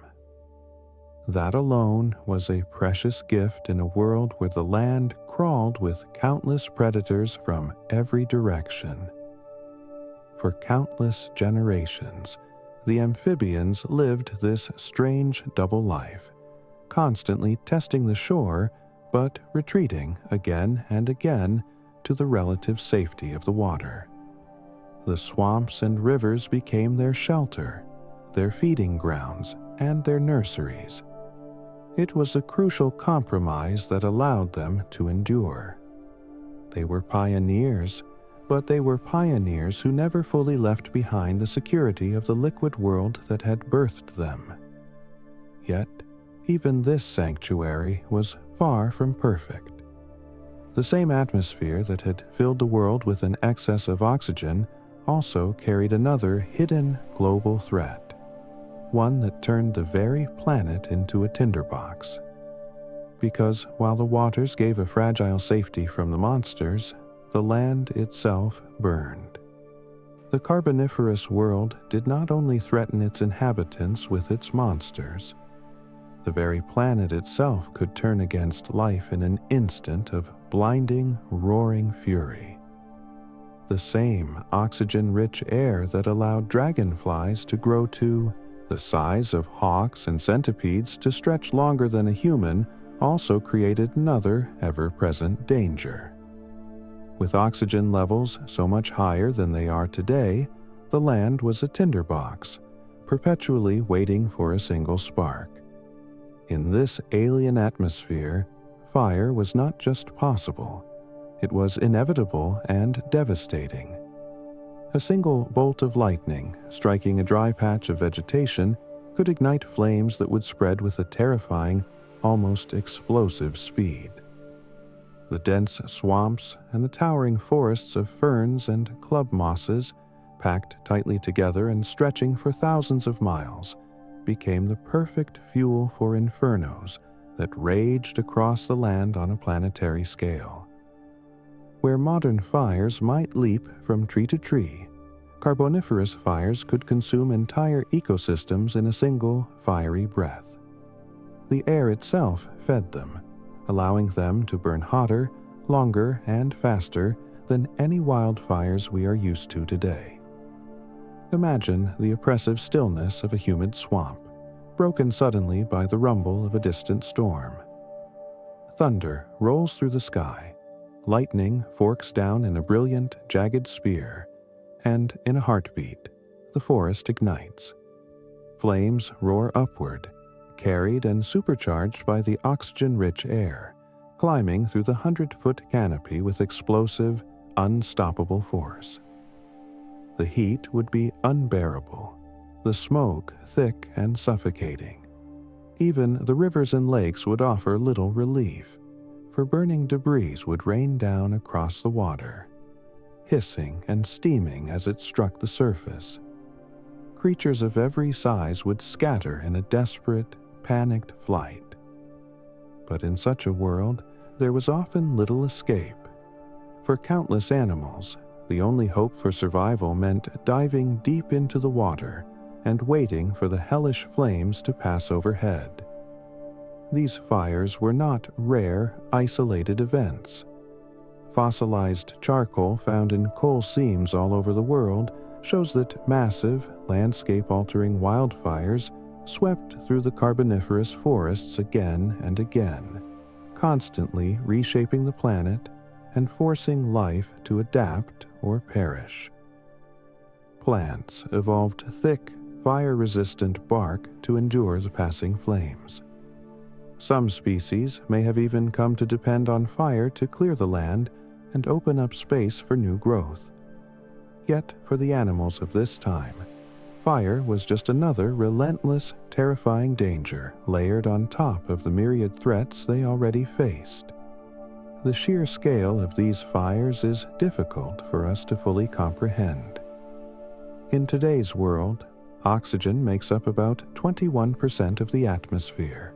That alone was a precious gift in a world where the land crawled with countless predators from every direction. For countless generations, the amphibians lived this strange double life, constantly testing the shore, but retreating again and again to the relative safety of the water. The swamps and rivers became their shelter, their feeding grounds, and their nurseries. It was a crucial compromise that allowed them to endure. They were pioneers, but they were pioneers who never fully left behind the security of the liquid world that had birthed them. Yet, even this sanctuary was far from perfect. The same atmosphere that had filled the world with an excess of oxygen also carried another hidden global threat, one that turned the very planet into a tinderbox. Because while the waters gave a fragile safety from the monsters, the land itself burned. The Carboniferous world did not only threaten its inhabitants with its monsters. The very planet itself could turn against life in an instant of blinding, roaring fury. The same oxygen-rich air that allowed dragonflies to grow to the size of hawks and centipedes to stretch longer than a human also created another ever-present danger. With oxygen levels so much higher than they are today, the land was a tinderbox, perpetually waiting for a single spark. In this alien atmosphere, fire was not just possible, it was inevitable and devastating. A single bolt of lightning striking a dry patch of vegetation could ignite flames that would spread with a terrifying, almost explosive speed. The dense swamps and the towering forests of ferns and club mosses, packed tightly together and stretching for thousands of miles, became the perfect fuel for infernos that raged across the land on a planetary scale. Where modern fires might leap from tree to tree, Carboniferous fires could consume entire ecosystems in a single fiery breath. The air itself fed them, allowing them to burn hotter, longer, and faster than any wildfires we are used to today. Imagine the oppressive stillness of a humid swamp, broken suddenly by the rumble of a distant storm. Thunder rolls through the sky, lightning forks down in a brilliant, jagged spear, and in a heartbeat, the forest ignites. Flames roar upward, carried and supercharged by the oxygen-rich air, climbing through the 100-foot canopy with explosive, unstoppable force. The heat would be unbearable, the smoke thick and suffocating. Even the rivers and lakes would offer little relief, for burning debris would rain down across the water, hissing and steaming as it struck the surface. Creatures of every size would scatter in a desperate, panicked flight. But in such a world, there was often little escape. For countless animals, the only hope for survival meant diving deep into the water and waiting for the hellish flames to pass overhead. These fires were not rare, isolated events. Fossilized charcoal found in coal seams all over the world shows that massive, landscape-altering wildfires swept through the Carboniferous forests again and again, constantly reshaping the planet and forcing life to adapt or perish. Plants evolved thick, fire-resistant bark to endure the passing flames. Some species may have even come to depend on fire to clear the land and open up space for new growth. Yet, for the animals of this time, fire was just another relentless, terrifying danger layered on top of the myriad threats they already faced. The sheer scale of these fires is difficult for us to fully comprehend. In today's world, oxygen makes up about 21% of the atmosphere,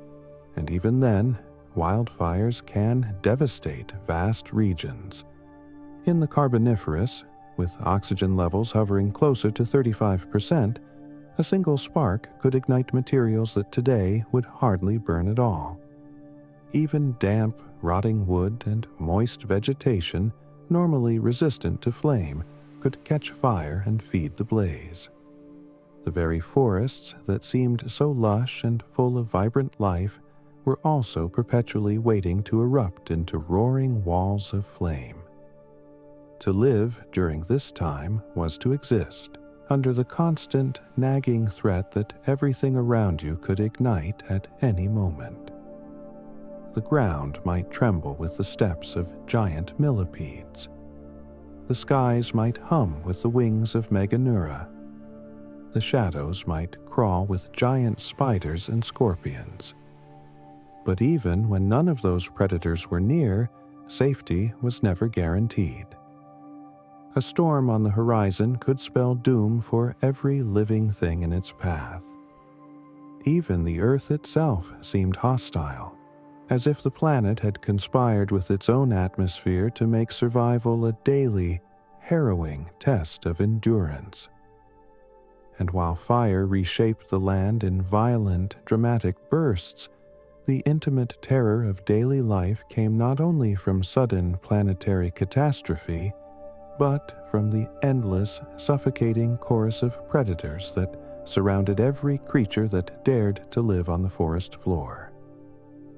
and even then, wildfires can devastate vast regions. In the Carboniferous, with oxygen levels hovering closer to 35%, a single spark could ignite materials that today would hardly burn at all. Even damp, rotting wood and moist vegetation, normally resistant to flame, could catch fire and feed the blaze. The very forests that seemed so lush and full of vibrant life were also perpetually waiting to erupt into roaring walls of flame. To live during this time was to exist, under the constant, nagging threat that everything around you could ignite at any moment. The ground might tremble with the steps of giant millipedes. The skies might hum with the wings of Meganura. The shadows might crawl with giant spiders and scorpions. But even when none of those predators were near, safety was never guaranteed. A storm on the horizon could spell doom for every living thing in its path. Even the Earth itself seemed hostile, as if the planet had conspired with its own atmosphere to make survival a daily, harrowing test of endurance. And while fire reshaped the land in violent, dramatic bursts, the intimate terror of daily life came not only from sudden planetary catastrophe, but from the endless, suffocating chorus of predators that surrounded every creature that dared to live on the forest floor.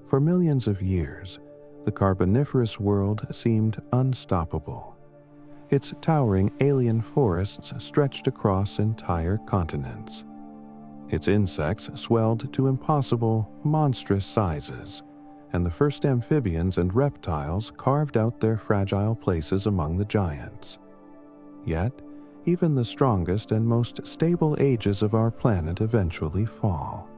For millions of years, the Carboniferous world seemed unstoppable. Its towering alien forests stretched across entire continents. Its insects swelled to impossible, monstrous sizes, and the first amphibians and reptiles carved out their fragile places among the giants. Yet, even the strongest and most stable ages of our planet eventually fall.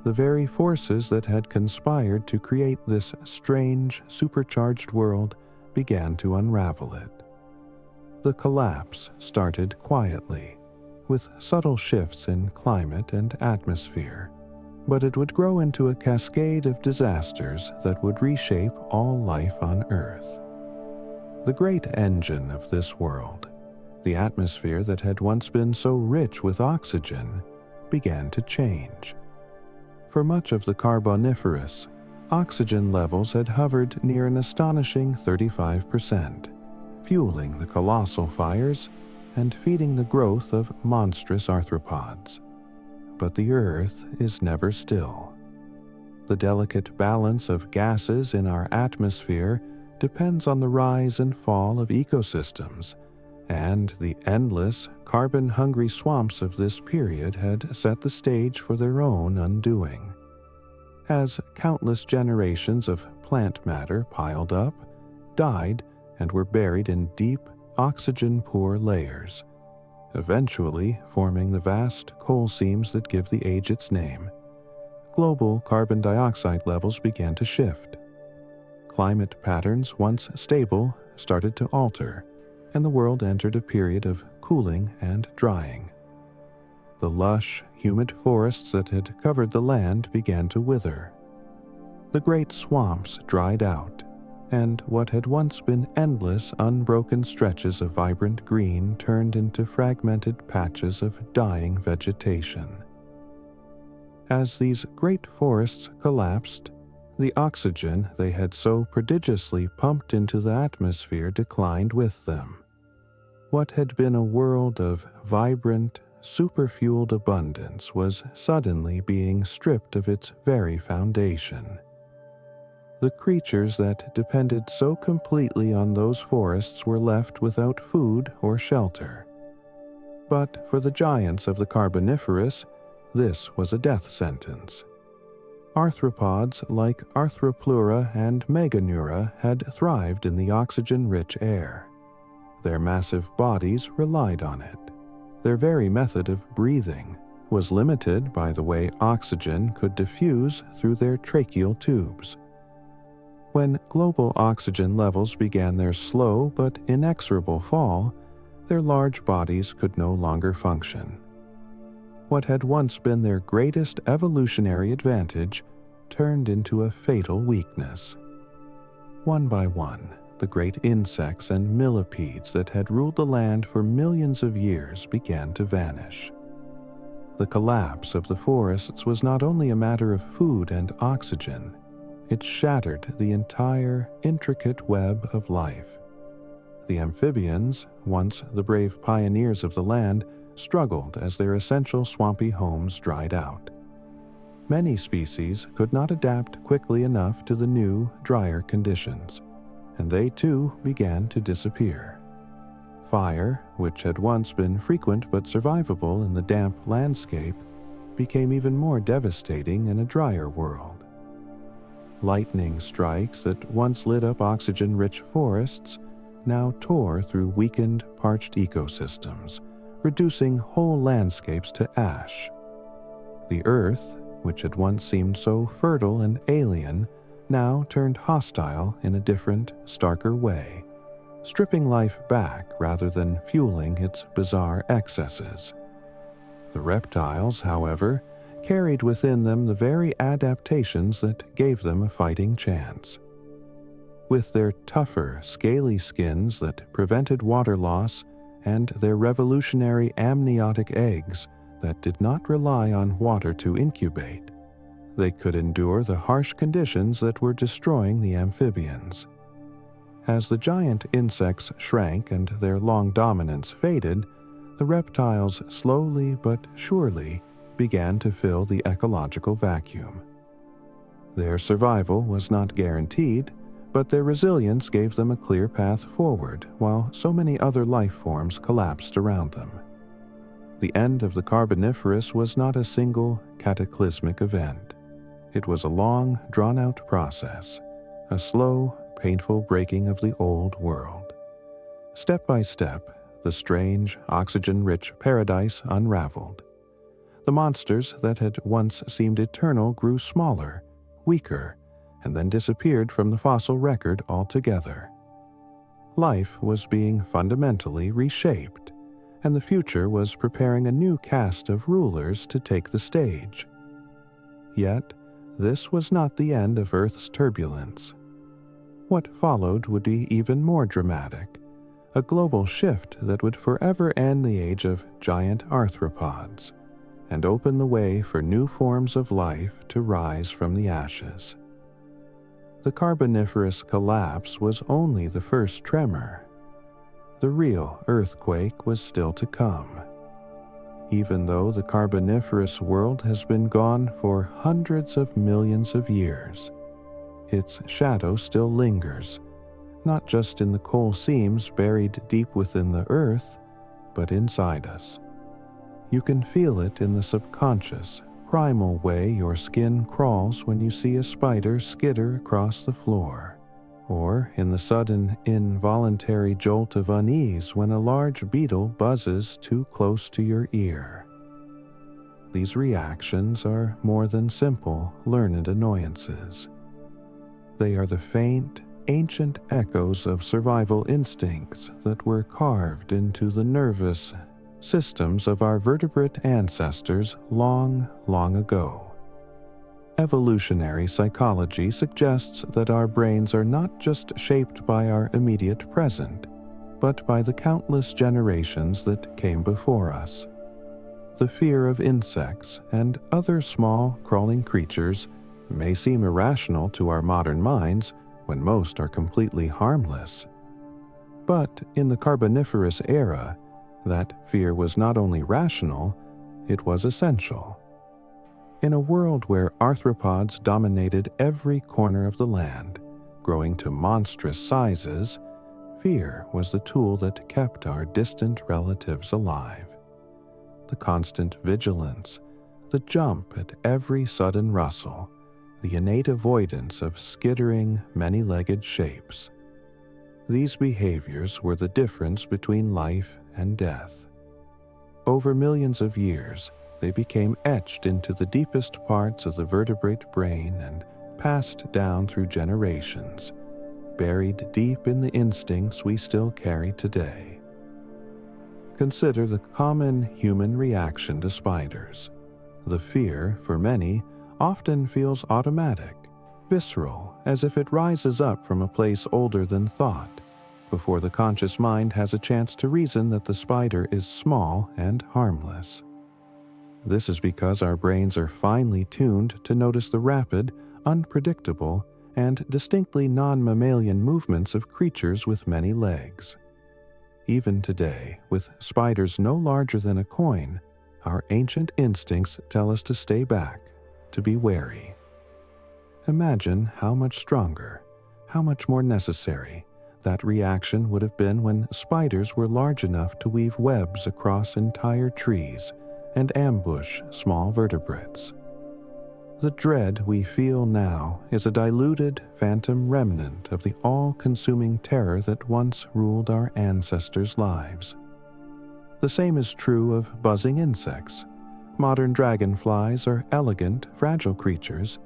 The very forces that had conspired to create this strange, supercharged world began to unravel it. The collapse started quietly, with subtle shifts in climate and atmosphere, but it would grow into a cascade of disasters that would reshape all life on Earth. The great engine of this world, the atmosphere that had once been so rich with oxygen, began to change. For much of the Carboniferous, oxygen levels had hovered near an astonishing 35%, fueling the colossal fires and feeding the growth of monstrous arthropods. But the Earth is never still. The delicate balance of gases in our atmosphere depends on the rise and fall of ecosystems, and the endless, carbon-hungry swamps of this period had set the stage for their own undoing. As countless generations of plant matter piled up, died, and were buried in deep, oxygen-poor layers, eventually forming the vast coal seams that give the age its name, global carbon dioxide levels began to shift. Climate patterns, once stable, started to alter, and the world entered a period of cooling and drying. The lush, humid forests that had covered the land began to wither. The great swamps dried out, and what had once been endless, unbroken stretches of vibrant green turned into fragmented patches of dying vegetation. As these great forests collapsed, the oxygen they had so prodigiously pumped into the atmosphere declined with them. What had been a world of vibrant, superfueled abundance was suddenly being stripped of its very foundation. The creatures that depended so completely on those forests were left without food or shelter. But for the giants of the Carboniferous, this was a death sentence. Arthropods like Arthropleura and Meganeura had thrived in the oxygen-rich air. Their massive bodies relied on it. Their very method of breathing was limited by the way oxygen could diffuse through their tracheal tubes. When global oxygen levels began their slow but inexorable fall, their large bodies could no longer function. What had once been their greatest evolutionary advantage turned into a fatal weakness. One by one, the great insects and millipedes that had ruled the land for millions of years began to vanish. The collapse of the forests was not only a matter of food and oxygen, it shattered the entire intricate web of life. The amphibians, once the brave pioneers of the land, struggled as their essential swampy homes dried out. Many species could not adapt quickly enough to the new, drier conditions, and they too began to disappear. Fire, which had once been frequent but survivable in the damp landscape, became even more devastating in a drier world. Lightning strikes that once lit up oxygen-rich forests now tore through weakened, parched ecosystems, reducing whole landscapes to ash. The earth, which had once seemed so fertile and alien, now turned hostile in a different, starker way, stripping life back rather than fueling its bizarre excesses. The reptiles, however, carried within them the very adaptations that gave them a fighting chance. With their tougher, scaly skins that prevented water loss and their revolutionary amniotic eggs that did not rely on water to incubate, they could endure the harsh conditions that were destroying the amphibians. As the giant insects shrank and their long dominance faded, the reptiles slowly but surely began to fill the ecological vacuum. Their survival was not guaranteed, but their resilience gave them a clear path forward while so many other life forms collapsed around them. The end of the Carboniferous was not a single cataclysmic event. It was a long, drawn-out process, a slow, painful breaking of the old world. Step by step, the strange, oxygen-rich paradise unraveled. The monsters that had once seemed eternal grew smaller, weaker, and then disappeared from the fossil record altogether. Life was being fundamentally reshaped, and the future was preparing a new cast of rulers to take the stage. Yet, this was not the end of Earth's turbulence. What followed would be even more dramatic, a global shift that would forever end the age of giant arthropods and open the way for new forms of life to rise from the ashes. The Carboniferous collapse was only the first tremor. The real earthquake was still to come. Even though the Carboniferous world has been gone for hundreds of millions of years, its shadow still lingers, not just in the coal seams buried deep within the earth, but inside us. You can feel it in the subconscious, primal way your skin crawls when you see a spider skitter across the floor, or in the sudden, involuntary jolt of unease when a large beetle buzzes too close to your ear. These reactions are more than simple, learned annoyances. They are the faint, ancient echoes of survival instincts that were carved into the nervous systems of our vertebrate ancestors long, long ago. Evolutionary psychology suggests that our brains are not just shaped by our immediate present, but by the countless generations that came before us. The fear of insects and other small, crawling creatures may seem irrational to our modern minds when most are completely harmless. But in the Carboniferous era, that fear was not only rational, it was essential. In a world where arthropods dominated every corner of the land, growing to monstrous sizes, fear was the tool that kept our distant relatives alive. The constant vigilance, the jump at every sudden rustle, the innate avoidance of skittering, many-legged shapes. These behaviors were the difference between life and death. Over millions of years, they became etched into the deepest parts of the vertebrate brain and passed down through generations, buried deep in the instincts we still carry today. Consider the common human reaction to spiders. The fear, for many, often feels automatic, visceral, as if it rises up from a place older than thought, before the conscious mind has a chance to reason that the spider is small and harmless. This is because our brains are finely tuned to notice the rapid, unpredictable, and distinctly non-mammalian movements of creatures with many legs. Even today, with spiders no larger than a coin, our ancient instincts tell us to stay back, to be wary. Imagine how much stronger, how much more necessary, that reaction would have been when spiders were large enough to weave webs across entire trees and ambush small vertebrates. The dread we feel now is a diluted, phantom remnant of the all-consuming terror that once ruled our ancestors' lives. The same is true of buzzing insects. Modern dragonflies are elegant, fragile creatures,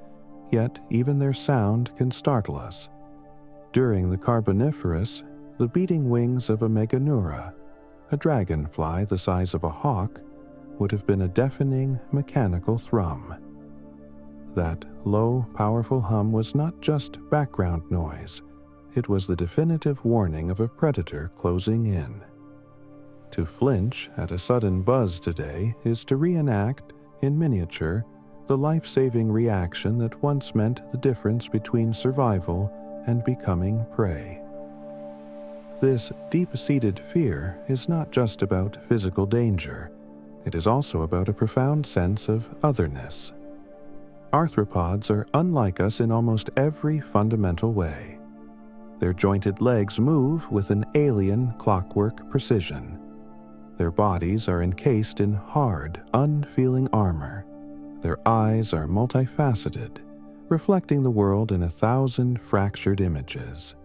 yet even their sound can startle us. During the Carboniferous, the beating wings of a meganura, a dragonfly the size of a hawk, would have been a deafening, mechanical thrum. That low, powerful hum was not just background noise, it was the definitive warning of a predator closing in. To flinch at a sudden buzz today is to reenact, in miniature, the life-saving reaction that once meant the difference between survival and becoming prey. This deep-seated fear is not just about physical danger, it is also about a profound sense of otherness. Arthropods are unlike us in almost every fundamental way. Their jointed legs move with an alien clockwork precision. Their bodies are encased in hard, unfeeling armor. Their eyes are multifaceted, reflecting the world in 1,000 fractured images.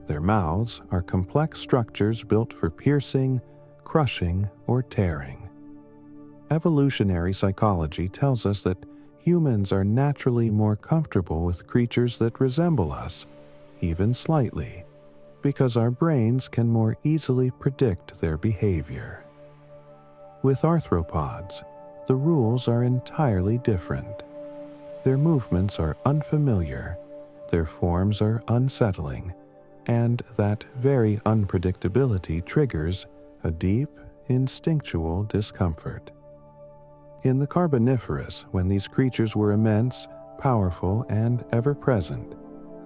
Their mouths are complex structures built for piercing, crushing, or tearing. Evolutionary psychology tells us that humans are naturally more comfortable with creatures that resemble us, even slightly, because our brains can more easily predict their behavior. With arthropods, the rules are entirely different. Their movements are unfamiliar, their forms are unsettling, and that very unpredictability triggers a deep, instinctual discomfort. In the Carboniferous, when these creatures were immense, powerful, and ever-present,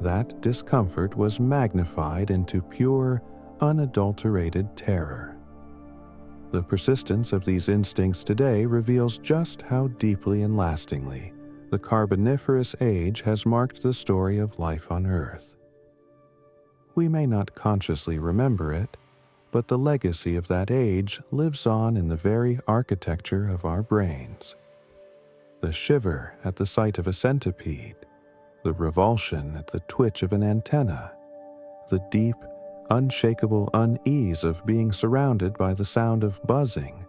that discomfort was magnified into pure, unadulterated terror. The persistence of these instincts today reveals just how deeply and lastingly the Carboniferous age has marked the story of life on Earth. We may not consciously remember it, but the legacy of that age lives on in the very architecture of our brains. The shiver at the sight of a centipede, the revulsion at the twitch of an antenna, the deep, unshakable unease of being surrounded by the sound of buzzing.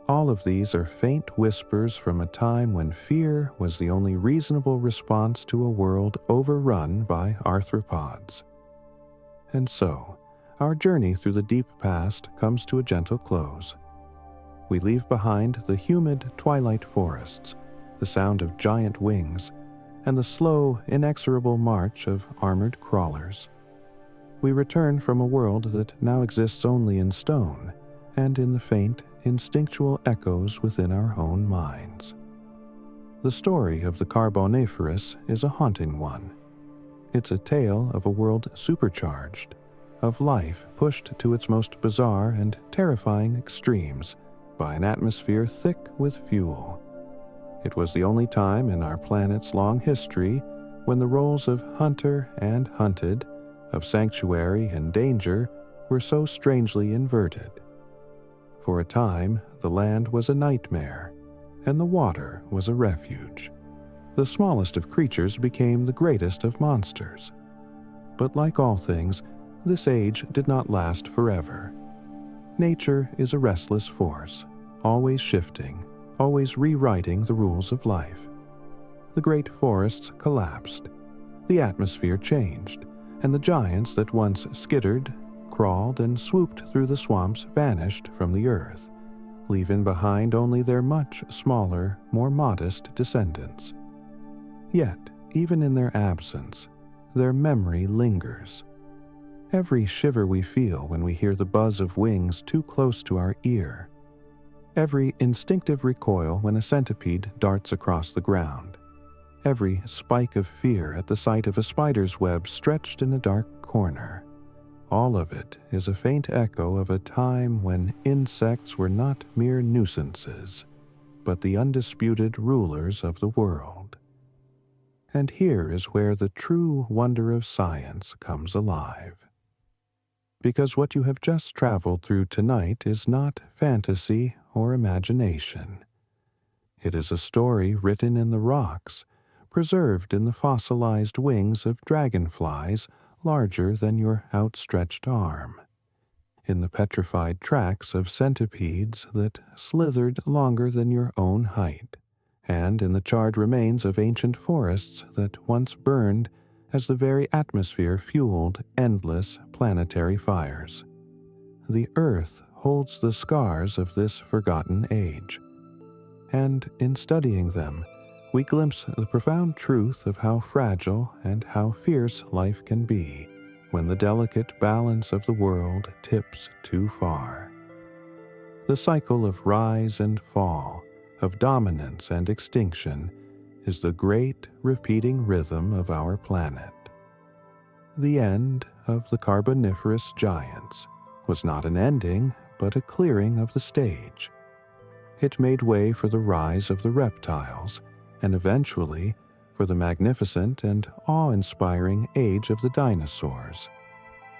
All of these are faint whispers from a time when fear was the only reasonable response to a world overrun by arthropods. And so, our journey through the deep past comes to a gentle close. We leave behind the humid twilight forests, the sound of giant wings, and the slow, inexorable march of armored crawlers. We return from a world that now exists only in stone and in the faint, instinctual echoes within our own minds. The story of the Carboniferous is a haunting one. It's a tale of a world supercharged, of life pushed to its most bizarre and terrifying extremes by an atmosphere thick with fuel. It was the only time in our planet's long history when the roles of hunter and hunted, of sanctuary and danger, were so strangely inverted. For a time, the land was a nightmare, and the water was a refuge. The smallest of creatures became the greatest of monsters. But like all things, this age did not last forever. Nature is a restless force, always shifting, always rewriting the rules of life. The great forests collapsed, the atmosphere changed, and the giants that once skittered, crawled, and swooped through the swamps vanished from the earth, leaving behind only their much smaller, more modest descendants. Yet, even in their absence, their memory lingers. Every shiver we feel when we hear the buzz of wings too close to our ear. Every instinctive recoil when a centipede darts across the ground. Every spike of fear at the sight of a spider's web stretched in a dark corner. All of it is a faint echo of a time when insects were not mere nuisances, but the undisputed rulers of the world. And here is where the true wonder of science comes alive. Because what you have just traveled through tonight is not fantasy or imagination. It is a story written in the rocks, preserved in the fossilized wings of dragonflies larger than your outstretched arm, in the petrified tracks of centipedes that slithered longer than your own height, and in the charred remains of ancient forests that once burned as the very atmosphere fueled endless planetary fires. The Earth holds the scars of this forgotten age, and in studying them, we glimpse the profound truth of how fragile and how fierce life can be when the delicate balance of the world tips too far. The cycle of rise and fall, of dominance and extinction, is the great repeating rhythm of our planet. The end of the Carboniferous giants was not an ending, but a clearing of the stage. It made way for the rise of the reptiles, and eventually for the magnificent and awe-inspiring age of the dinosaurs.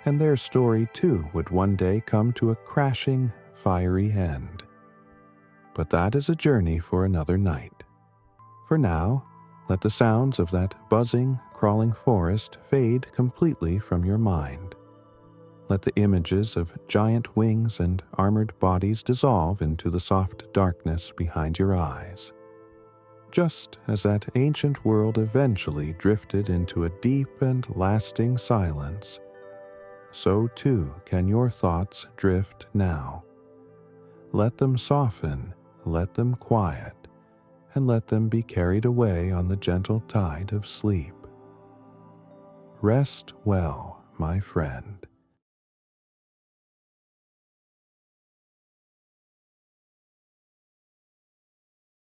And their story too would one day come to a crashing, fiery end. But that is a journey for another night. For now, let the sounds of that buzzing, crawling forest fade completely from your mind. Let the images of giant wings and armored bodies dissolve into the soft darkness behind your eyes. Just as that ancient world eventually drifted into a deep and lasting silence, so too can your thoughts drift now. Let them soften, let them quiet, and let them be carried away on the gentle tide of sleep. Rest well, my friend.